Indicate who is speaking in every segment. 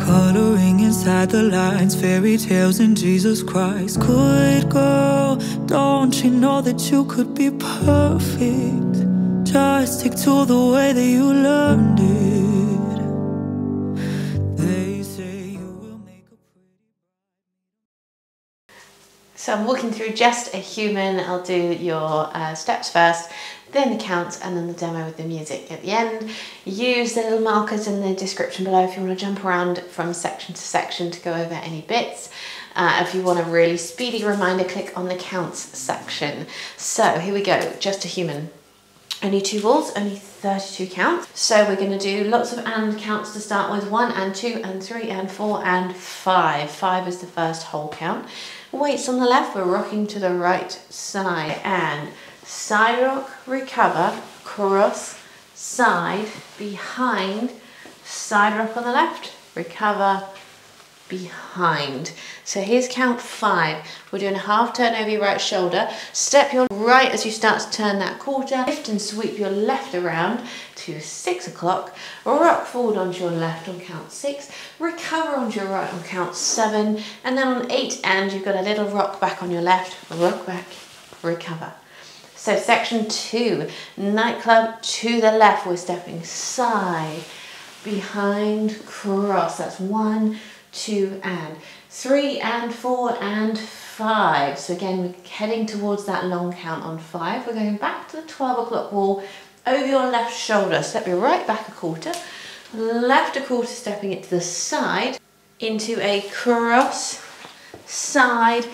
Speaker 1: Coloring inside the lines, fairy tales and Jesus Christ. Good girl, don't you know that you could be perfect? Just stick to the way that you learned it. They say you will make a pretty...
Speaker 2: So I'm walking through Just a Human. I'll do your steps first, then the counts, and then the demo with the music at the end. Use the little markers in the description below if you want to jump around from section to section to go over any bits. If you want a really speedy reminder, click on the counts section. So here we go, Just a Human. Only 2 balls, only 32 counts. So we're going to do lots of and counts to start with. 1 and 2 and 3 and 4 and 5. 5 is the first whole count. Weights on the left, we're rocking to the right side. And side rock, recover, cross, side, behind, side rock on the left, recover, behind. So here's count 5. We're doing a half turn over your right shoulder. Step your right as you start to turn that quarter. Lift and sweep your left around to 6 o'clock. Rock forward onto your left on count 6. Recover onto your right on count 7. And then on 8 and you've got a little rock back on your left. Rock back, recover. So section 2, nightclub to the left. We're stepping side, behind, cross. That's 1, 2 and 3 and 4 and 5. So again, we're heading towards that long count on 5. We're going back to the 12 o'clock wall over your left shoulder. Step your right back a quarter, left a quarter, stepping it to the side into a cross, side,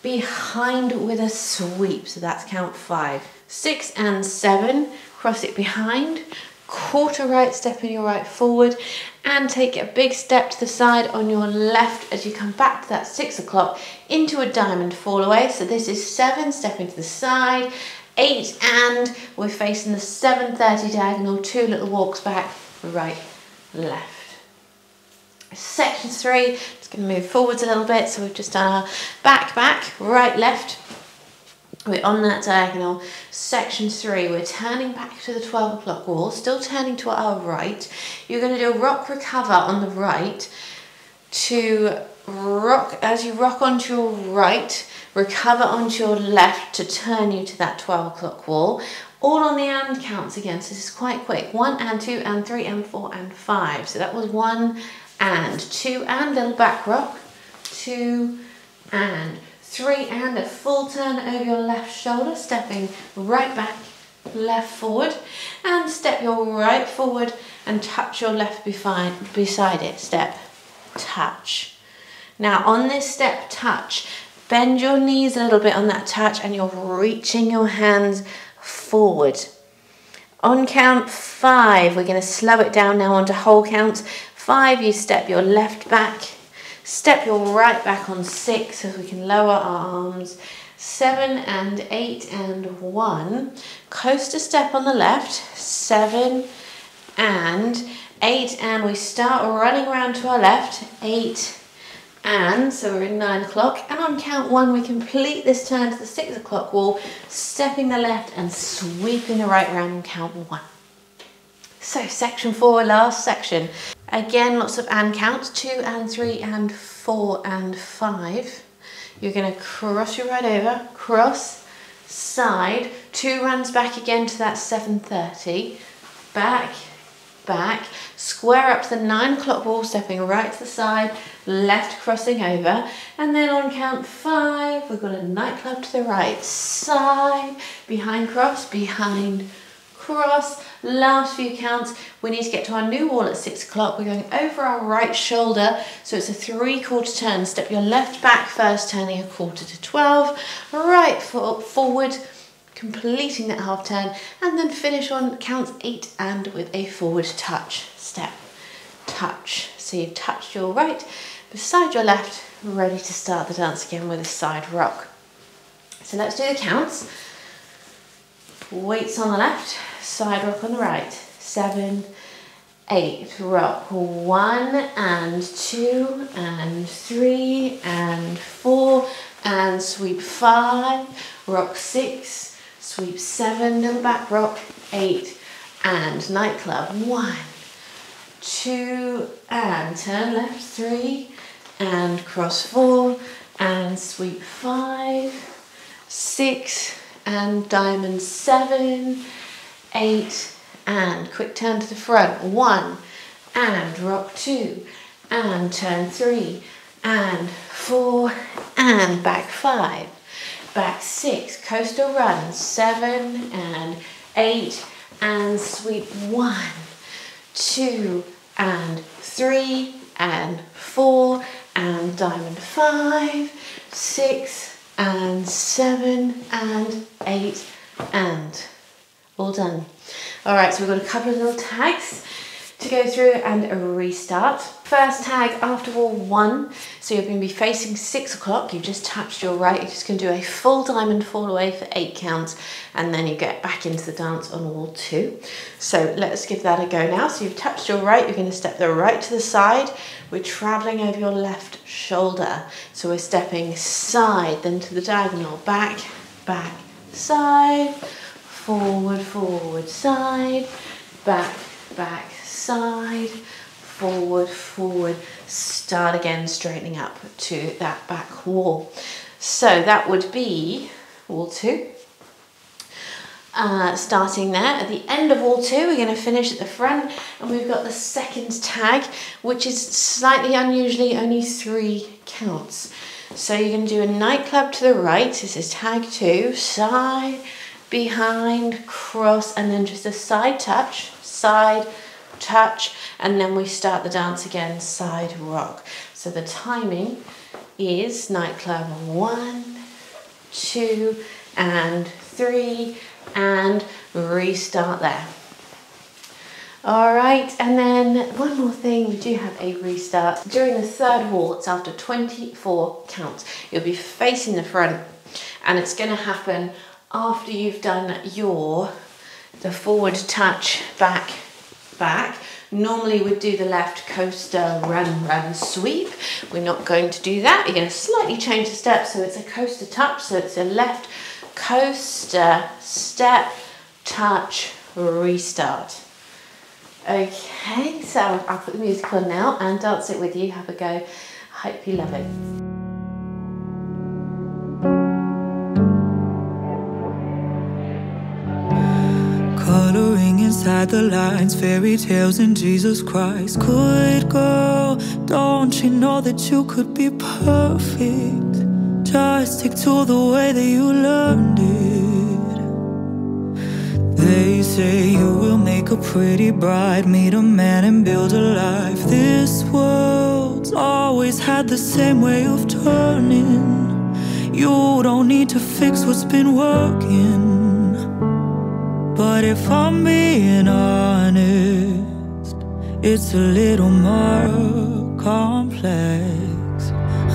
Speaker 2: behind with a sweep. So that's count 5. 6 and 7, cross it behind, quarter right, stepping your right forward, and take a big step to the side on your left as you come back to that 6 o'clock into a diamond fall away. So this is 7, stepping to the side, 8 and we're facing the 7:30 diagonal, 2 little walks back, right, left. Section 3, just going to move forwards a little bit. So we've just done our back, right, left. We're on that diagonal. Section 3, we're turning back to the 12 o'clock wall, still turning to our right. You're going to do a rock recover on the right to rock, as you rock onto your right, recover onto your left to turn you to that 12 o'clock wall. All on the and counts again, so this is quite quick. 1 and 2 and 3 and 4 and 5. So that was 1 and 2 and little back rock, 2 and 3 and a full turn over your left shoulder, stepping right back, left forward, and step your right forward and touch your left beside it. Step, touch. Now on this step, touch, bend your knees a little bit on that touch and you're reaching your hands forward. On count 5, we're going to slow it down now onto whole counts. 5, you step your left back, step your right back on 6 so we can lower our arms. 7 and 8 and 1. Coaster step on the left. 7 and 8 and we start running around to our left. 8 and, so we're in 9 o'clock. And on count 1 we complete this turn to the 6 o'clock wall, stepping the left and sweeping the right round on count 1. So section 4, last section. Again, lots of and counts, 2 and 3 and 4 and 5. You're going to cross your right over, cross, side, 2 runs back again to that 7:30, back, back, square up to the 9 o'clock wall, stepping right to the side, left crossing over, and then on count 5, we've got a nightclub to the right, side, behind cross, behind cross. Last few counts, we need to get to our new wall at 6 o'clock. We're going over our right shoulder, so it's a 3/4 turn. Step your left back first, turning a quarter to 12. Right foot forward, completing that half turn, and then finish on counts 8 and with a forward touch. Step, touch. So you've touched your right beside your left, ready to start the dance again with a side rock. So let's do the counts. Weights on the left, side rock on the right. 7, 8, rock 1 and 2 and 3 and 4 and sweep 5, rock 6, sweep 7, little back rock 8 and nightclub 1, 2, and turn left, 3, and cross 4, and sweep 5, 6, and diamond 7, 8, and quick turn to the front, 1, and rock 2, and turn 3, and 4, and back 5, back 6, coastal run, 7, and 8, and sweep 1, 2, and 3, and 4, and diamond 5, 6, and 7, and 8, and all done. All right, so we've got a couple of little tags to go through and a restart. First tag after wall 1, so you're going to be facing 6 o'clock, you've just touched your right, you're just going to do a full diamond fall away for 8 counts, and then you get back into the dance on wall 2. So let's give that a go now. So you've touched your right, you're going to step the right to the side, we're travelling over your left shoulder. So we're stepping side, then to the diagonal, back, back, side, forward, forward, side, back, back, side, forward, forward, start again, straightening up to that back wall. So that would be wall 2. Starting there at the end of wall 2, we're going to finish at the front, and we've got the second tag, which is slightly unusually only 3 counts. So you're going to do a nightclub to the right. This is tag 2, side, behind, cross, and then just a side touch, side, touch, and then we start the dance again, side rock. So the timing is nightclub 1, 2, and 3, and restart there. All right, and then one more thing, we do have a restart. During the third wall, it's after 24 counts. You'll be facing the front, and it's going to happen after you've done the forward touch, back, back. Normally we'd do the left coaster, run, run, sweep. We're not going to do that. You're going to slightly change the step, so it's a coaster touch, so it's a left coaster, step, touch, restart. Okay, so I'll put the music on now and dance it with you. Have a go. I hope you love it.
Speaker 1: Coloring inside the lines, fairy tales in Jesus Christ. Good girl, don't you know that you could be perfect? Just stick to the way that you learned it. They say you will make a pretty bride, meet a man and build a life. This world's always had the same way of turning. You don't need to fix what's been working. But if I'm being honest, it's a little more complex.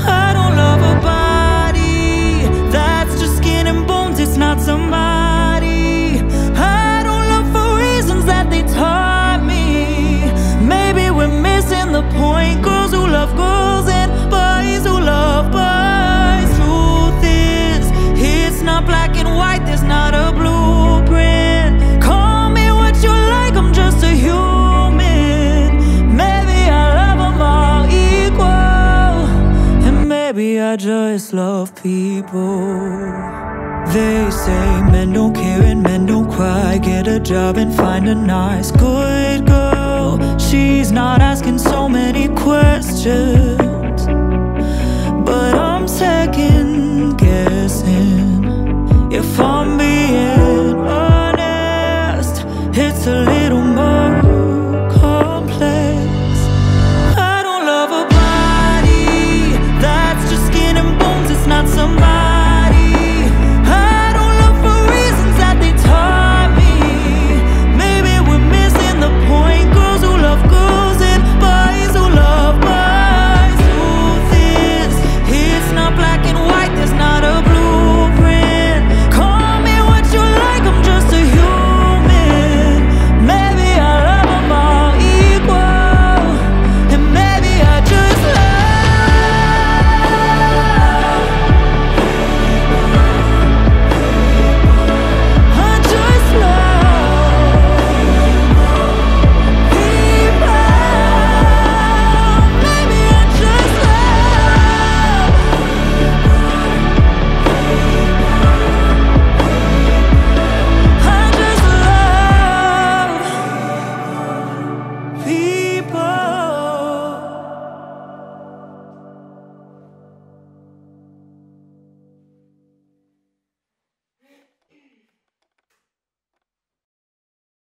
Speaker 1: I don't love a body that's just skin and bones, it's not somebody. I don't love for reasons that they taught me. Maybe we're missing the point. Girls who love girls and boys who love boys. Truth is, it's not black and white, there's not a blueprint. Call me what you like, I'm just a human. Maybe I love them all equal, and maybe I just love people. They say men don't care and men don't cry. Get a job and find a nice good girl. She's not asking so many questions.